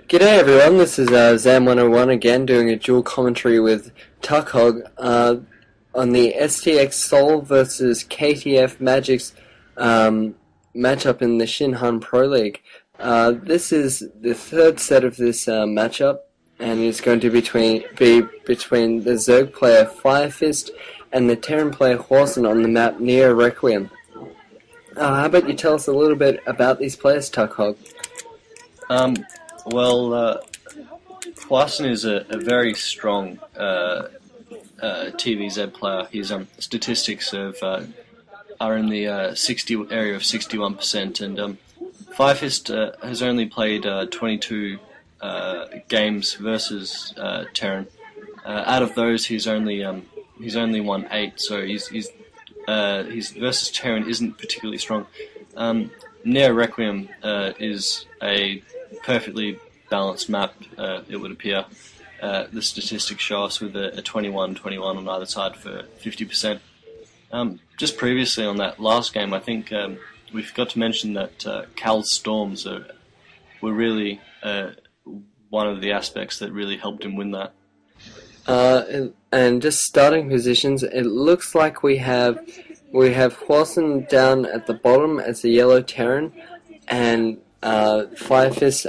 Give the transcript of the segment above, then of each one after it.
G'day everyone, this is Zam101 again doing a dual commentary with tuckHOG on the STX Seoul versus KTF Magic's matchup in the Shinhan Pro League. This is the third set of this matchup, and it's going to be between the Zerg player FireFist and the Terran player Hwasin on the map near Requiem. How about you tell us a little bit about these players, tuckHOG? Hwasin is a very strong TVZ player. His statistics are in the area of 61%, and FireFist has only played 22 games versus Terran. Out of those, he's only won 8, so his versus Terran isn't particularly strong. Near Requiem is a perfectly balanced map, it would appear. The statistics show us with a 21-21 on either side for 50%. Just previously on that last game, I think we forgot to mention that Cal's Storms were really one of the aspects that really helped him win that. And just starting positions, it looks like we have Hwasin down at the bottom as the yellow Terran, and FireFist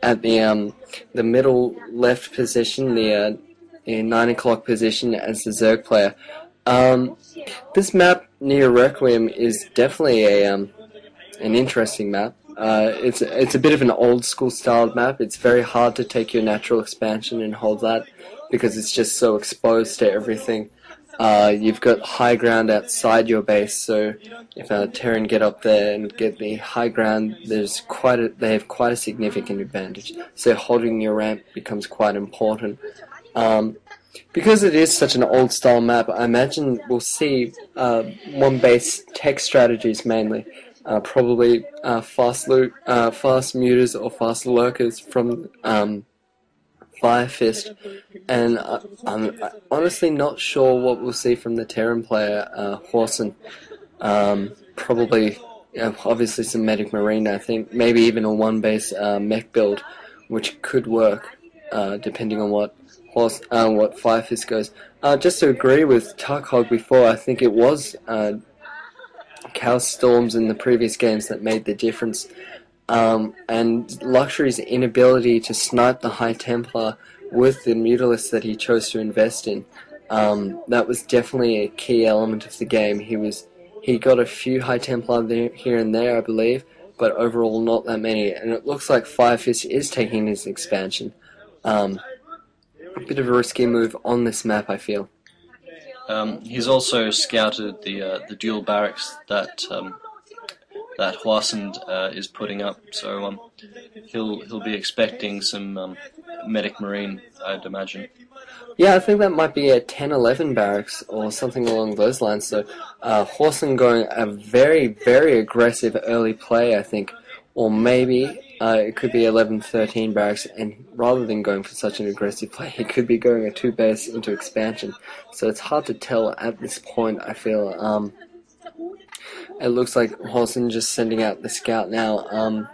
at the middle left position, the 9 o'clock position as the Zerg player. This map near Requiem is definitely an interesting map. It's a bit of an old school styled map. It's very hard to take your natural expansion and hold that because it's just so exposed to everything. You've got high ground outside your base, so if a Terran get up there and get the high ground, they have quite a significant advantage. So holding your ramp becomes quite important. Because it is such an old style map, I imagine we'll see one base tech strategies mainly. Probably fast muters or fast lurkers from FireFist, and I'm honestly not sure what we'll see from the Terran player, Hwasin. Probably, obviously some Medic Marine, I think, maybe even a one-base mech build, which could work, depending on what FireFist goes. Just to agree with tuckHOG before, I think it was Cal's Storms in the previous games that made the difference. And Luxury's inability to snipe the High Templar with the Mutalisk that he chose to invest in. That was definitely a key element of the game. He got a few High Templar here and there, I believe, but overall not that many. And it looks like FireFist is taking his expansion. A bit of a risky move on this map, I feel. He's also scouted the dual barracks that Hwasin is putting up, so he'll be expecting some Medic Marine, I'd imagine. Yeah, I think that might be a 10-11 barracks or something along those lines. So Hwasin going a very, very aggressive early play, I think, or maybe it could be 11-13 barracks, and rather than going for such an aggressive play, he could be going a 2-base into expansion. So it's hard to tell at this point, I feel. It looks like Hwasin just sending out the scout now.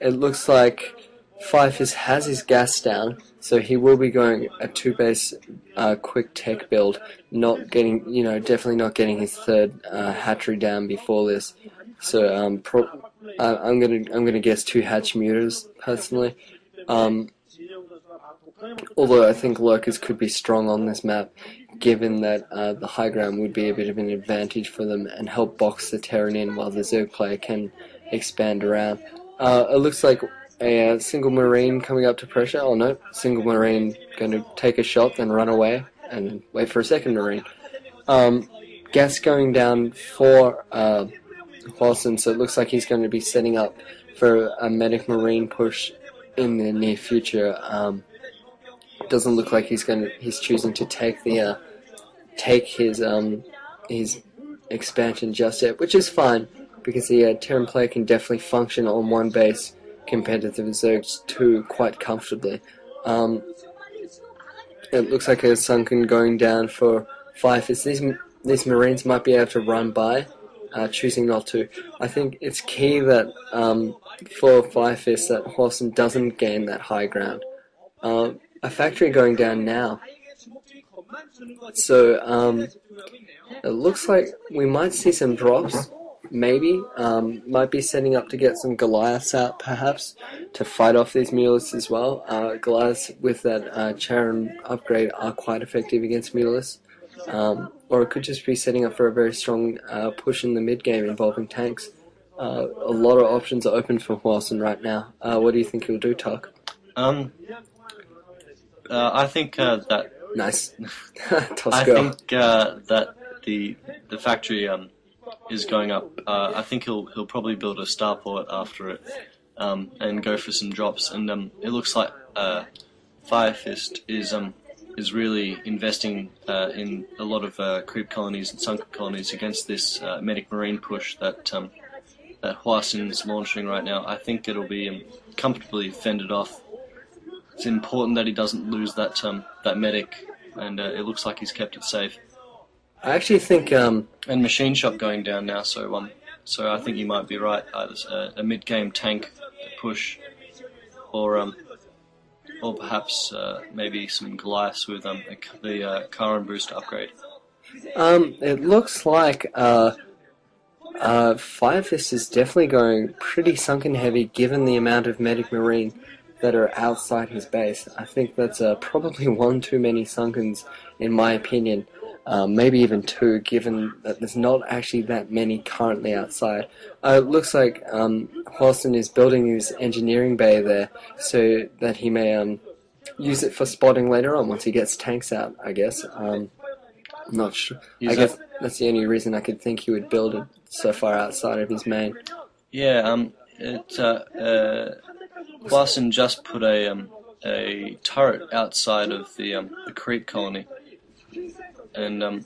It looks like FireFist has his gas down, so he will be going a 2-base quick tech build, definitely not getting his third hatchery down before this. So I'm gonna guess 2 hatch muters personally. Although I think lurkers could be strong on this map, given that the high ground would be a bit of an advantage for them and help box the Terran in while the Zerg player can expand around. It looks like a single Marine coming up to pressure. Oh no, single Marine going to take a shot, then run away, and then wait for a second Marine. Gas going down for Hwasin, so it looks like he's going to be setting up for a Medic Marine push in the near future. Doesn't look like he's choosing to take his expansion just yet, which is fine because the Terran player can definitely function on one base compared to the Zergs 2 quite comfortably. It looks like a Sunken going down for FireFist. These Marines might be able to run by choosing not to. I think it's key that for FireFist that Hwasin doesn't gain that high ground. A factory going down now. So it looks like we might see some drops. Maybe. Might be setting up to get some Goliaths out, perhaps, to fight off these Mulists as well. Goliaths with that Terran upgrade are quite effective against Mulists. Or it could just be setting up for a very strong push in the mid-game involving tanks. A lot of options are open for Hwasin right now. What do you think he'll do, Tuck? I think that... Nice. I think that the factory is going up. I think he'll probably build a starport after it and go for some drops. And it looks like FireFist is really investing in a lot of creep colonies and sunken colonies against this medic marine push that Hwasin is launching right now. I think it'll be comfortably fended off. It's important that he doesn't lose that medic, and it looks like he's kept it safe. I actually think and machine shop going down now, so I think you might be right. Either a mid-game tank push, or perhaps maybe some Goliaths with the Karan boost upgrade. It looks like FireFist is definitely going pretty sunken heavy, given the amount of medic marine that are outside his base. I think that's probably one too many sunkens, in my opinion. Maybe even two, given that there's not actually that many currently outside. It looks like Hwasin is building his engineering bay there so that he may use it for spotting later on once he gets tanks out, I guess. I'm not sure. I guess that's the only reason I could think he would build it so far outside of his main. Yeah, Hwasin just put a turret outside of the creep colony, and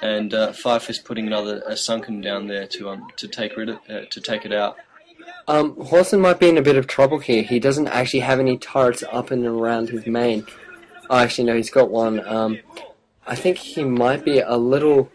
FireFist putting a sunken down there to take it out. Hwasin might be in a bit of trouble here. He doesn't actually have any turrets up and around his main. Oh, actually, no, he's got one. I think he might be a little